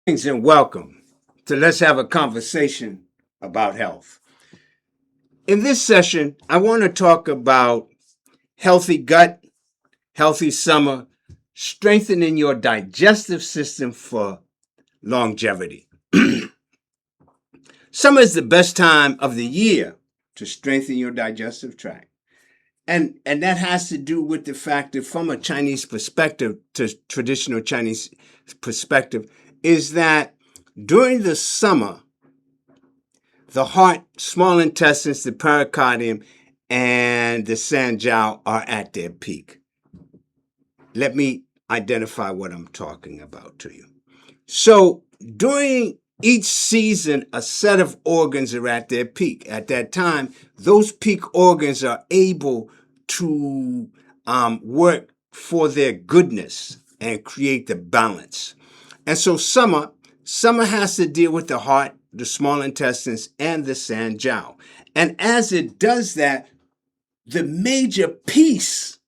Greetings and welcome to Let's Have a Conversation About Health. In this session, I want to talk about healthy gut, healthy summer, strengthening your digestive system for longevity. Summer is the best time of the year to strengthen your digestive tract. And that has to do with the fact that from a Chinese perspective, to traditional Chinese perspective, is that during the summer, the heart, small intestines, the pericardium, and the San Jiao are at their peak. Let me identify what I'm talking about to you. So during each season, a set of organs are at their peak. At that time, those peak organs are able to work for their goodness and create the balance. And so summer has to deal with the heart, the small intestines, and the San Jiao. And as it does that, the major piece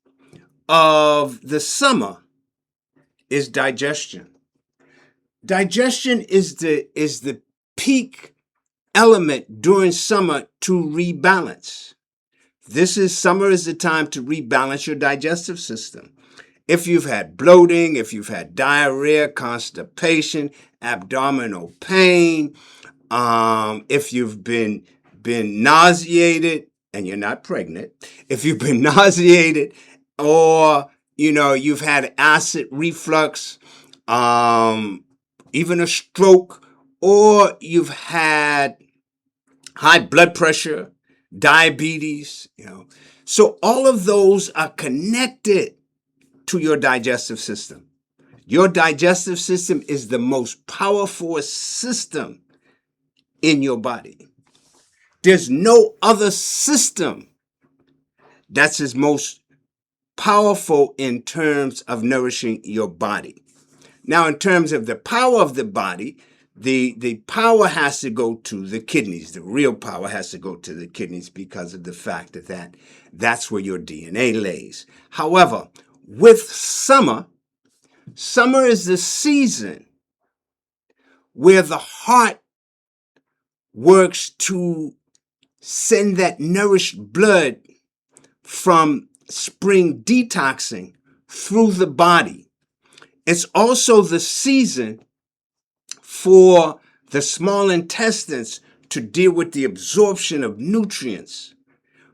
of the summer is digestion. Digestion is the peak element during summer to rebalance. Summer is the time to rebalance your digestive system. If you've had bloating, if you've had diarrhea, constipation, abdominal pain, if you've been nauseated and you're not pregnant, if you've been nauseated or you've had acid reflux, even a stroke, or you've had high blood pressure, diabetes, so all of those are connected to your digestive system. Your digestive system is the most powerful system in your body. There's no other system that's as most powerful in terms of nourishing your body. Now, in terms of the power of the body, the power has to go to the kidneys. The real power has to go to the kidneys because of the fact that that's where your DNA lays. However, with summer is the season where the heart works to send that nourished blood from spring detoxing through the body. It's also the season for the small intestines to deal with the absorption of nutrients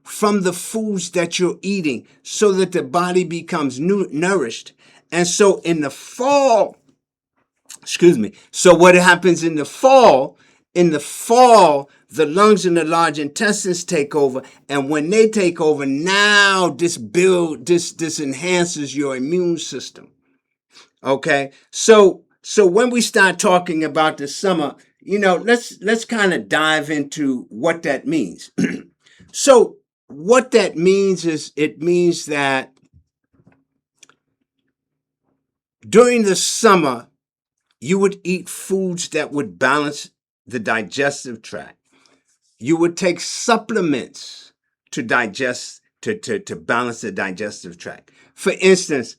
from the foods that you're eating so that the body becomes nourished. And so in the fall, so what happens in the fall, the lungs and the large intestines take over. And when they take over, now this enhances your immune system. Okay. So when we start talking about the summer, let's kind of dive into what that means. So what that means is it means that during the summer, you would eat foods that would balance the digestive tract. You would take supplements to digest, to balance the digestive tract. For instance,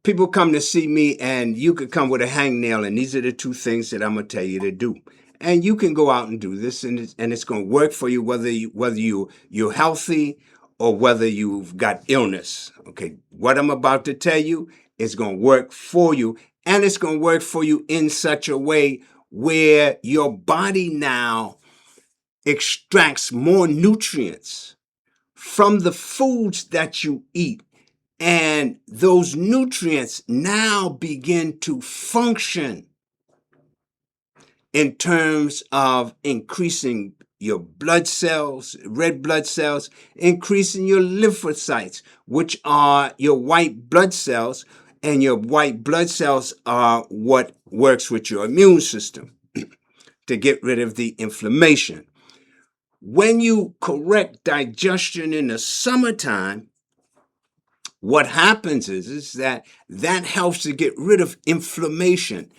people come to see me and you could come with a hangnail, and these are the two things that I'm going to tell you to do. And you can go out and do this, and it's going to work for you whether you're healthy or whether you've got illness. Okay, what I'm about to tell you is going to work for you, and it's going to work for you in such a way where your body now extracts more nutrients from the foods that you eat. And those nutrients now begin to function in terms of increasing your blood cells, red blood cells, increasing your lymphocytes, which are your white blood cells, and your white blood cells are what works with your immune system to get rid of the inflammation. When you correct digestion in the summertime, what happens is that helps to get rid of inflammation.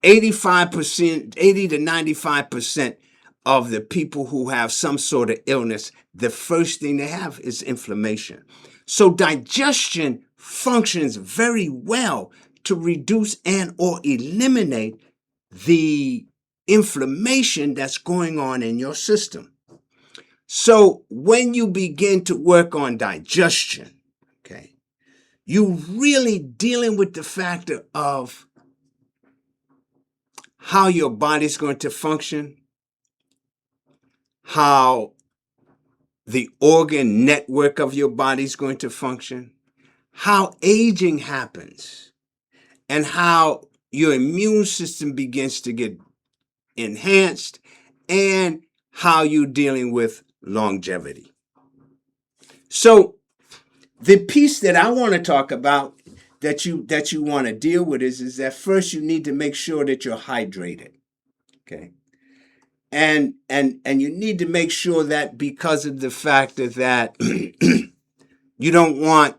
85%, 80 to 95% of the people who have some sort of illness, the first thing they have is inflammation. So digestion functions very well to reduce and or eliminate the inflammation that's going on in your system. So when you begin to work on digestion, okay, you really dealing with the factor of how your body's going to function, how the organ network of your body's going to function, how aging happens, and how your immune system begins to get enhanced, and how you're dealing with longevity. So the piece that I want to talk about that you want to deal with is that first you need to make sure that you're hydrated. Okay. And you need to make sure that because of the fact that you don't want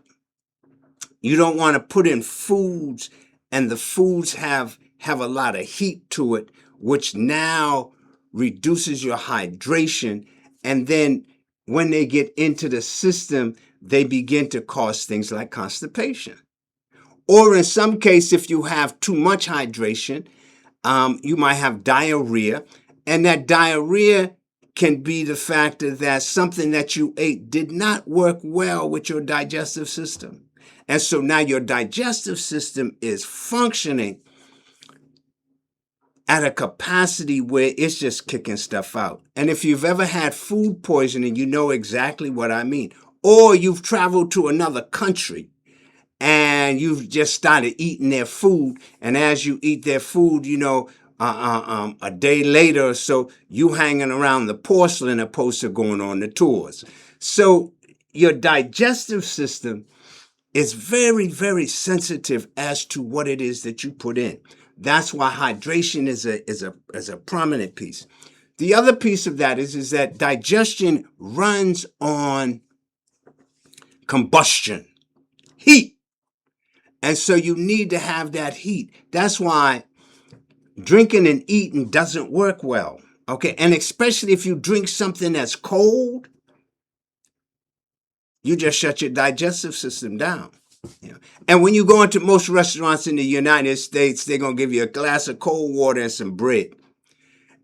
to put in foods and the foods have a lot of heat to it, which now reduces your hydration, and then when they get into the system, they begin to cause things like constipation. Or in some case, if you have too much hydration, you might have diarrhea, and that diarrhea can be the factor that something that you ate did not work well with your digestive system. And so now your digestive system is functioning at a capacity where it's just kicking stuff out. And if you've ever had food poisoning, you know exactly what I mean. Or you've traveled to another country and you've just started eating their food, and as you eat their food, a day later or so, you hanging around the porcelain opposed to going on the tours. So your digestive system is very, very sensitive as to what it is that you put in. That's why hydration is a prominent piece. The other piece of that is that digestion runs on combustion, heat. And so you need to have that heat. That's why drinking and eating doesn't work well. Okay. And especially if you drink something that's cold, you just shut your digestive system down. And when you go into most restaurants in the United States, they're going to give you a glass of cold water and some bread.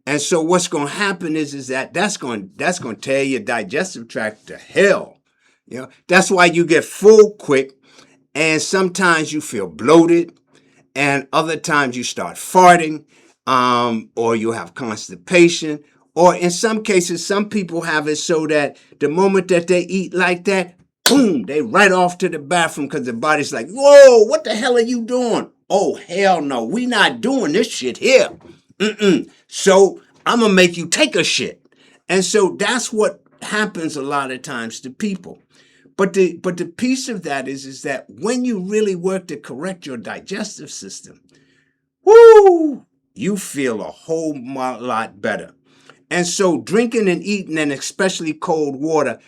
And so what's going to happen is that that's going to tear your digestive tract to hell. That's why you get full quick. And sometimes you feel bloated, and other times you start farting, or you have constipation, or in some cases, some people have it so that the moment that they eat like that, boom, they right off to the bathroom because the body's like, whoa, what the hell are you doing? Oh, hell no, we not doing this shit here. So I'm going to make you take a shit. And so that's what happens a lot of times to people. But the piece of that is that when you really work to correct your digestive system, whoo, you feel a whole lot better. And so drinking and eating, and especially cold water,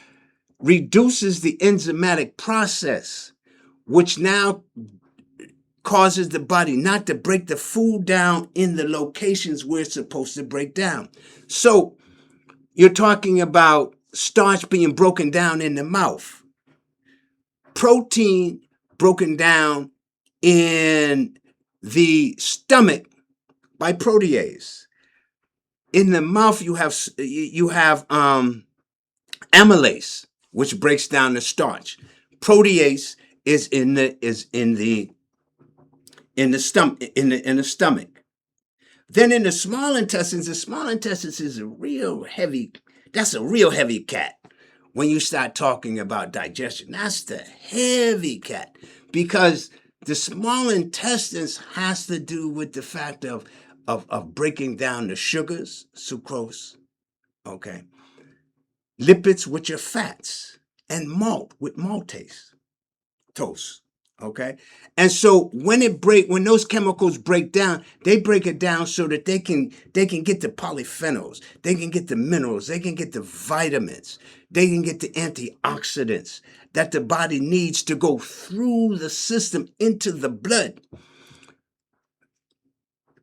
reduces the enzymatic process, which now causes the body not to break the food down in the locations where it's supposed to break down. So you're talking about starch being broken down in the mouth, protein broken down in the stomach by protease. In the mouth, you have amylase, which breaks down the starch. Protease is in the stomach. Then in the small intestines is a real heavy cat. When you start talking about digestion, that's the heavy cat, because the small intestines has to do with the fact of breaking down the sugars, sucrose, okay, lipids, which are fats, and malt with maltase, toast. Okay. And so when those chemicals break down, they break it down so that they can get the polyphenols, they can get the minerals, they can get the vitamins, they can get the antioxidants that the body needs to go through the system into the blood.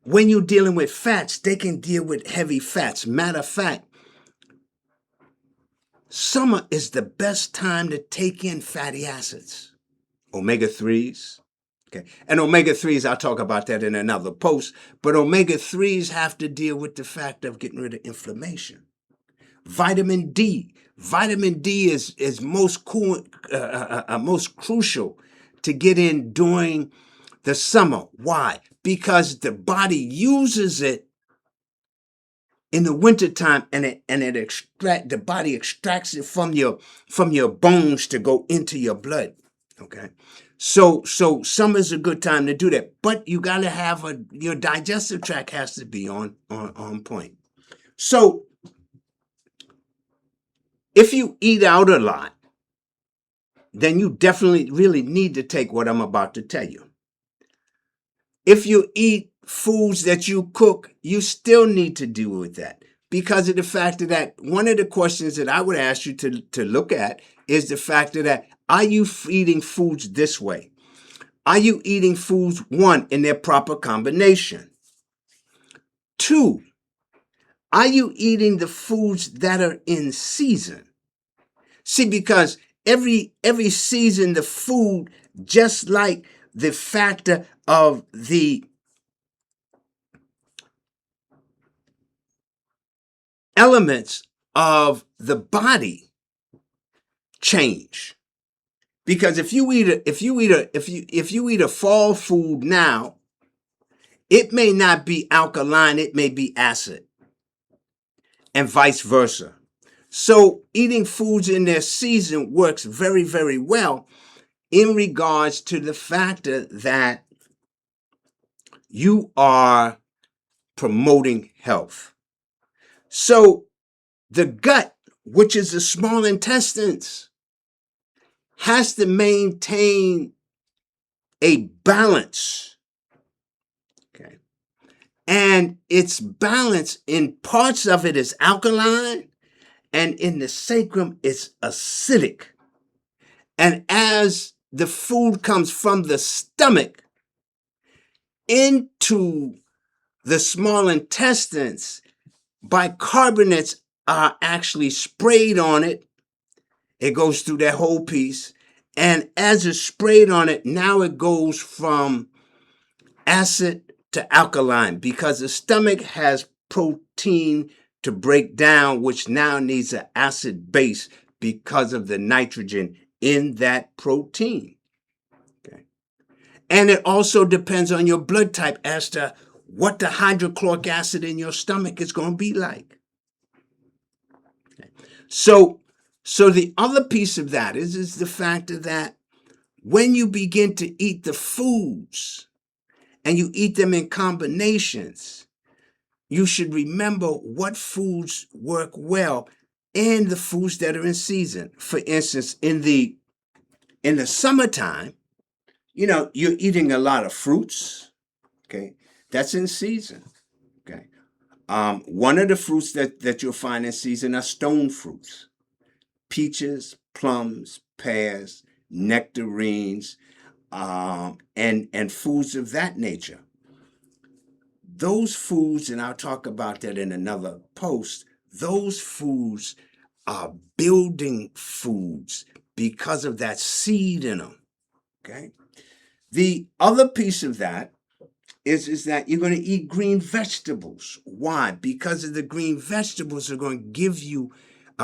When you're dealing with fats, they can deal with heavy fats. Matter of fact, summer is the best time to take in fatty acids, omega-3s, Okay. And omega-3s, I'll talk about that in another post, but omega-3s have to deal with the fact of getting rid of inflammation. Vitamin D. Vitamin D is most crucial to get in during the summer. Why? Because the body uses it in the wintertime, and the body extracts it from your bones to go into your blood. Okay. So summer is a good time to do that. But you gotta have your digestive tract has to be on point. So if you eat out a lot, then you definitely really need to take what I'm about to tell you. If you eat foods that you cook, you still need to deal with that, because of the fact that one of the questions that I would ask you to look at is the fact that, are you eating foods this way? Are you eating foods, one, in their proper combination? Two, are you eating the foods that are in season? See, because every season, the food, just like the factor of the elements of the body change. Because if you eat a fall food now, it may not be alkaline, it may be acid, and vice versa. So eating foods in their season works very, very well in regards to the factor that you are promoting health. So the gut, which is the small intestines, has to maintain a balance. Okay. And its balance, in parts of it is alkaline, and in the sacrum it's acidic. And as the food comes from the stomach into the small intestines, bicarbonates are actually sprayed on it. It goes through that whole piece. And as it's sprayed on it, now it goes from acid to alkaline, because the stomach has protein to break down, which now needs an acid base because of the nitrogen in that protein. Okay. And it also depends on your blood type as to what the hydrochloric acid in your stomach is going to be like. Okay. So the other piece of that is the factor that when you begin to eat the foods and you eat them in combinations, you should remember what foods work well and the foods that are in season. For instance, in the summertime, you're eating a lot of fruits. Okay, that's in season. Okay, one of the fruits that you'll find in season are stone fruits: peaches, plums, pears, nectarines, and foods of that nature. Those foods, and I'll talk about that in another post, those foods are building foods because of that seed in them. Okay. The other piece of that is that you're going to eat green vegetables. Why? Because of the green vegetables are going to give you,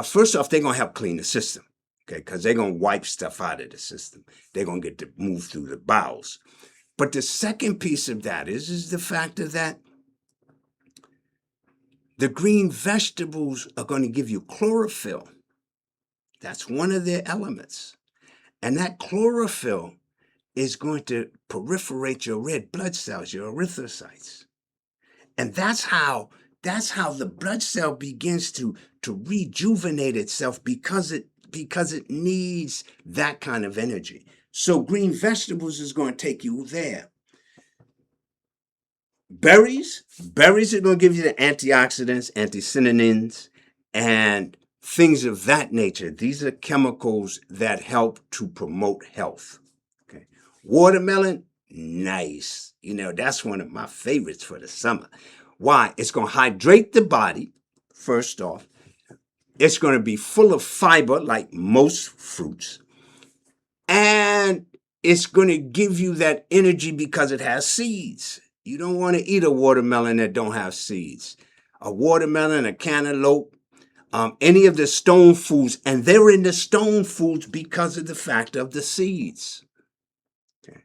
first off, they're going to help clean the system. Okay, because they're going to wipe stuff out of the system. They're going to get to move through the bowels. But the second piece of that is the factor that the green vegetables are going to give you chlorophyll. That's one of their elements. And that chlorophyll is going to proliferate your red blood cells, your erythrocytes. And that's how the blood cell begins to rejuvenate itself, because it needs that kind of energy. So green vegetables is going to take you there. Berries are going to give you the antioxidants, anthocyanins, and things of that nature. These are chemicals that help to promote health. Okay. Watermelon, nice. That's one of my favorites for the summer. Why? It's going to hydrate the body, first off. It's going to be full of fiber, like most fruits. And it's going to give you that energy because it has seeds. You don't want to eat a watermelon that don't have seeds. A watermelon, a cantaloupe, any of the stone foods, and they're in the stone foods because of the fact of the seeds. Okay.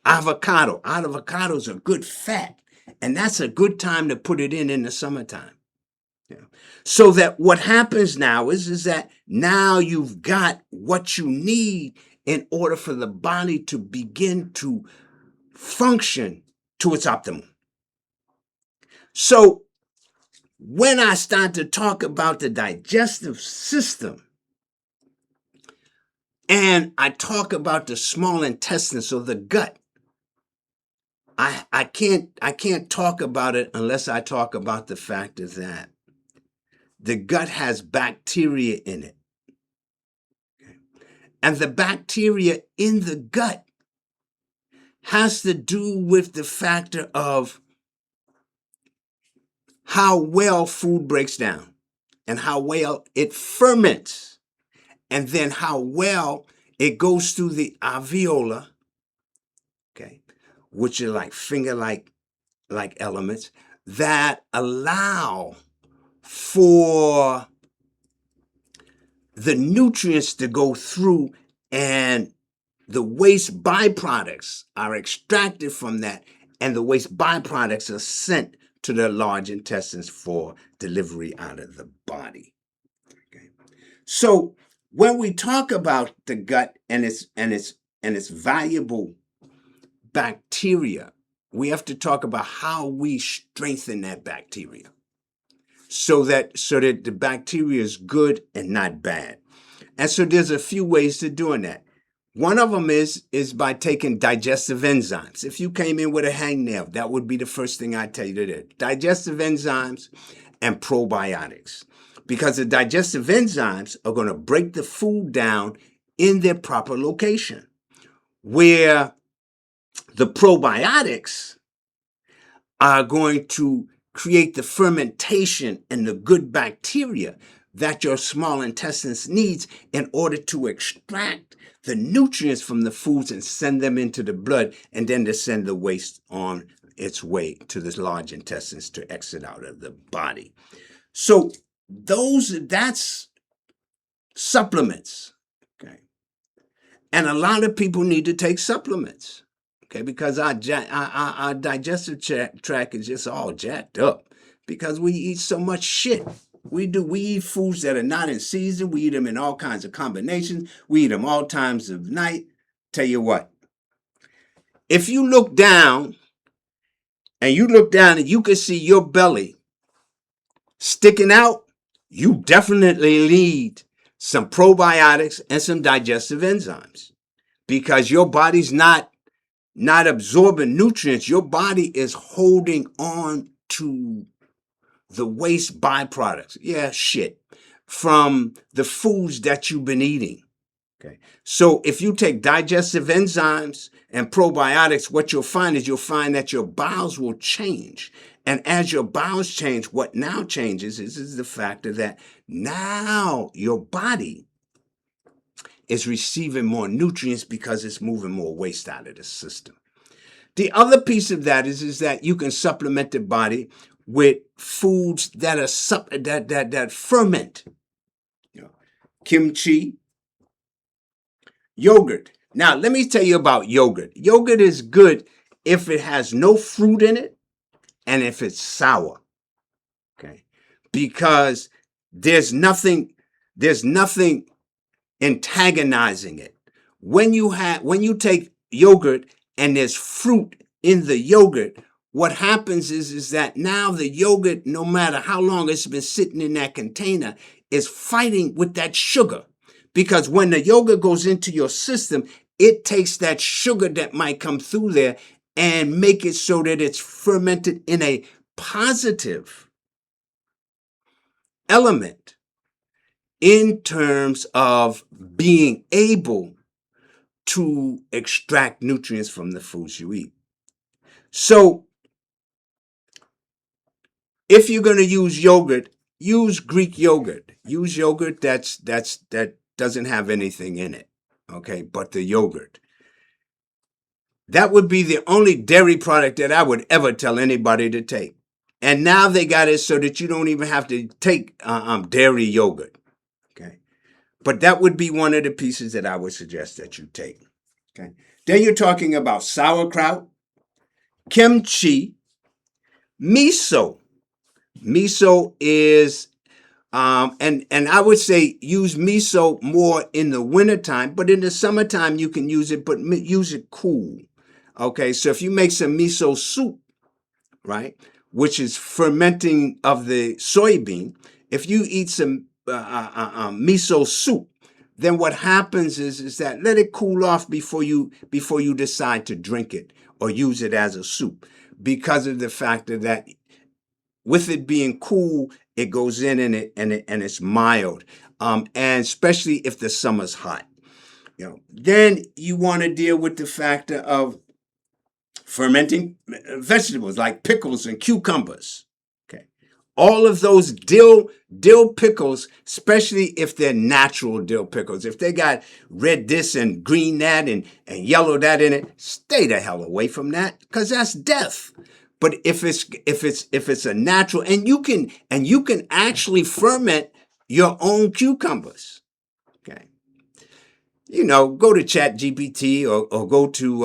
Avocados are good fat, and that's a good time to put it in the summertime. Yeah. So that what happens now is that now you've got what you need in order for the body to begin to function to its optimum. So when I start to talk about the digestive system and I talk about the small intestine, so the gut, I can't talk about it unless I talk about the fact of that the gut has bacteria in it. And the bacteria in the gut has to do with the factor of how well food breaks down and how well it ferments, and then how well it goes through the alveolar, okay, which are like finger-like elements that allow for the nutrients to go through, and the waste byproducts are extracted from that, and the waste byproducts are sent to the large intestines for delivery out of the body. Okay. So when we talk about the gut and its valuable bacteria, we have to talk about how we strengthen that bacteria so that the bacteria is good and not bad. And so there's a few ways to doing that. One of them is by taking digestive enzymes. If you came in with a hangnail, that would be the first thing I'd tell you to do. Digestive enzymes and probiotics. Because the digestive enzymes are going to break the food down in their proper location. Where the probiotics are going to create the fermentation and the good bacteria that your small intestines needs in order to extract the nutrients from the foods and send them into the blood, and then to send the waste on its way to the large intestines to exit out of the body. So that's supplements, okay? And a lot of people need to take supplements, okay? Because our digestive tract is just all jacked up because we eat so much shit. We eat foods that are not in season. We eat them in all kinds of combinations. We eat them all times of night. Tell you what, if you look down and you can see your belly sticking out, you definitely need some probiotics and some digestive enzymes, because your body's not absorbing nutrients. Your body is holding on to the waste byproducts, from the foods that you've been eating. Okay. So if you take digestive enzymes and probiotics, what you'll find that your bowels will change. And as your bowels change, what now changes is the factor that now your body is receiving more nutrients because it's moving more waste out of the system. The other piece of that is that you can supplement the body with foods that are that ferment. Kimchi, yogurt. Now, let me tell you about yogurt. Yogurt is good if it has no fruit in it and if it's sour. Okay? Because there's nothing antagonizing it. When you take yogurt and there's fruit in the yogurt, what happens is that now the yogurt, no matter how long it's been sitting in that container, is fighting with that sugar. Because when the yogurt goes into your system, it takes that sugar that might come through there and make it so that it's fermented in a positive element in terms of being able to extract nutrients from the foods you eat. So if you're going to use yogurt, use Greek yogurt. Use yogurt that doesn't have anything in it, okay, but the yogurt. That would be the only dairy product that I would ever tell anybody to take. And now they got it so that you don't even have to take dairy yogurt. Okay. But that would be one of the pieces that I would suggest that you take. Okay. Then you're talking about sauerkraut, kimchi, miso. Miso is and I would say use miso more in the wintertime, but in the summertime you can use it, but use it cool. Okay, so if you make some miso soup, right, which is fermenting of the soybean, if you eat some miso soup, then what happens is that let it cool off before you decide to drink it or use it as a soup, because of the factor that with it being cool, it goes in and it's mild, and especially if the summer's hot. Then you want to deal with the factor of fermenting vegetables like pickles and cucumbers. Okay, all of those dill pickles, especially if they're natural dill pickles. If they got red this and green that and yellow that in it, stay the hell away from that, because that's death. But if it's a natural, and you can actually ferment your own cucumbers. Okay, go to Chat GPT or go to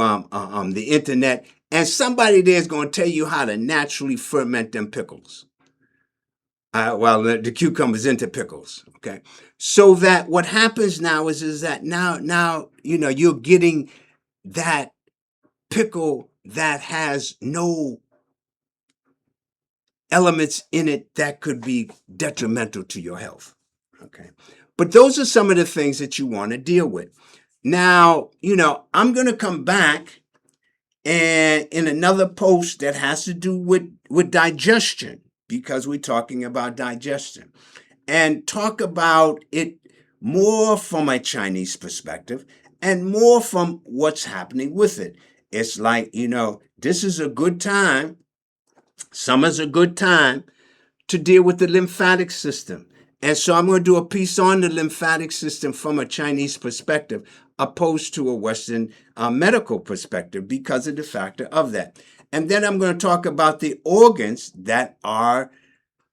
the internet, and somebody there is going to tell you how to naturally ferment them pickles. The cucumbers into pickles. Okay, so that what happens now is that now you're getting that pickle that has no elements in it that could be detrimental to your health. Okay. But those are some of the things that you want to deal with. Now, I'm going to come back and in another post that has to do with digestion, because we're talking about digestion, and talk about it more from a Chinese perspective and more from what's happening with it. It's like, this is a good time. Summer's a good time to deal with the lymphatic system. And so I'm going to do a piece on the lymphatic system from a Chinese perspective, opposed to a Western medical perspective, because of the factor of that. And then I'm going to talk about the organs that are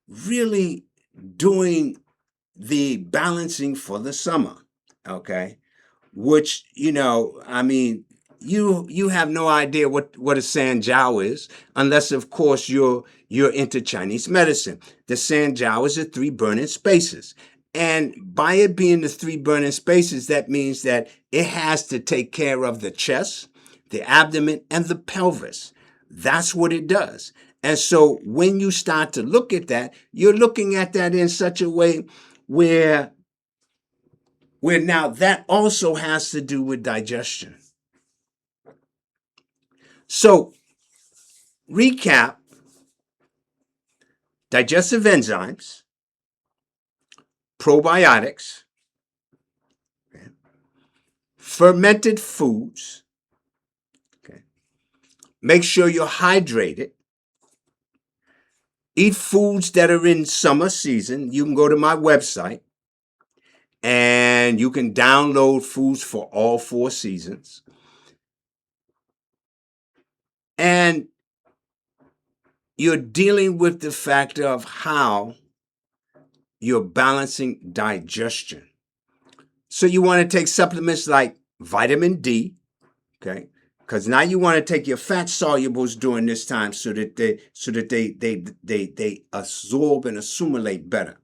really doing the balancing for the summer. Okay. Which, you have no idea what a San Jiao is, unless of course you're into Chinese medicine. The San Jiao is the 3 burning spaces. And by it being the 3 burning spaces, that means that it has to take care of the chest, the abdomen, and the pelvis. That's what it does. And so when you start to look at that, you're looking at that in such a way where now that also has to do with digestion. So, recap: digestive enzymes, probiotics, okay, fermented foods, okay, make sure you're hydrated, eat foods that are in summer season. You can go to my website and you can download foods for all 4 seasons. And you're dealing with the factor of how you're balancing digestion. So you want to take supplements like vitamin D, okay? Because now you want to take your fat solubles during this time so that they absorb and assimilate better.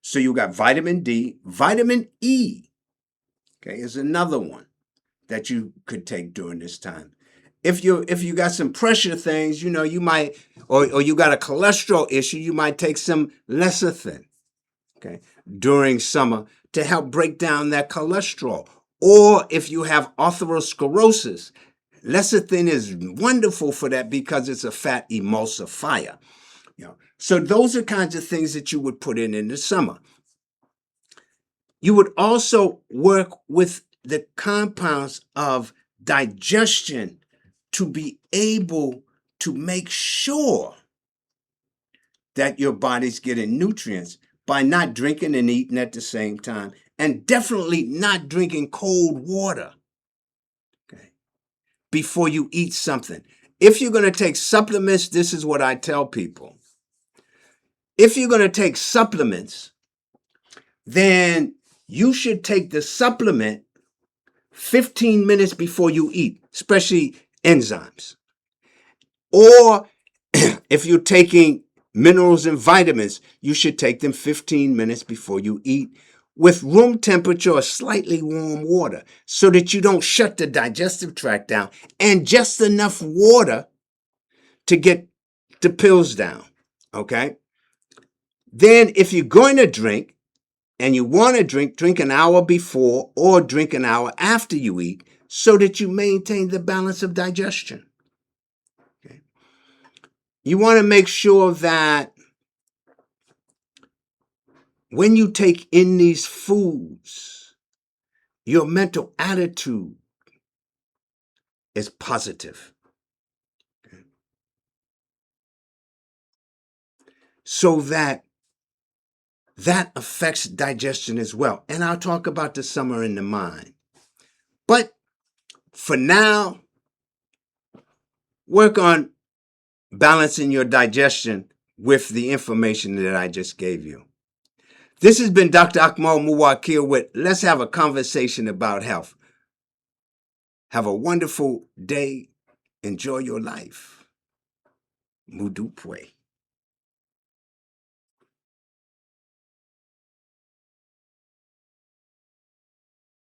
So you got vitamin D, vitamin E, okay, is another one that you could take during this time. If you got some pressure things, you might, or you got a cholesterol issue, you might take some lecithin, okay, during summer to help break down that cholesterol. Or if you have atherosclerosis, lecithin is wonderful for that because it's a fat emulsifier. So those are kinds of things that you would put in the summer. You would also work with the compounds of digestion to be able to make sure that your body's getting nutrients by not drinking and eating at the same time, and definitely not drinking cold water. Okay. before you eat something. If you're going to take supplements, this is what I tell people. If you're going to take supplements, then you should take the supplement 15 minutes before you eat, especially enzymes. Or if you're taking minerals and vitamins, you should take them 15 minutes before you eat with room temperature or slightly warm water so that you don't shut the digestive tract down, and just enough water to get the pills down, okay? Then if you're going to drink and you want to drink an hour before or drink an hour after you eat so that you maintain the balance of digestion. Okay? You want to make sure that when you take in these foods, your mental attitude is positive. Okay? So that affects digestion as well. And I'll talk about the summer in the mind. But for now, work on balancing your digestion with the information that I just gave you. This has been Dr. Akmal Muwwakkil with Let's Have a Conversation About Health. Have a wonderful day. Enjoy your life. Mudupwe.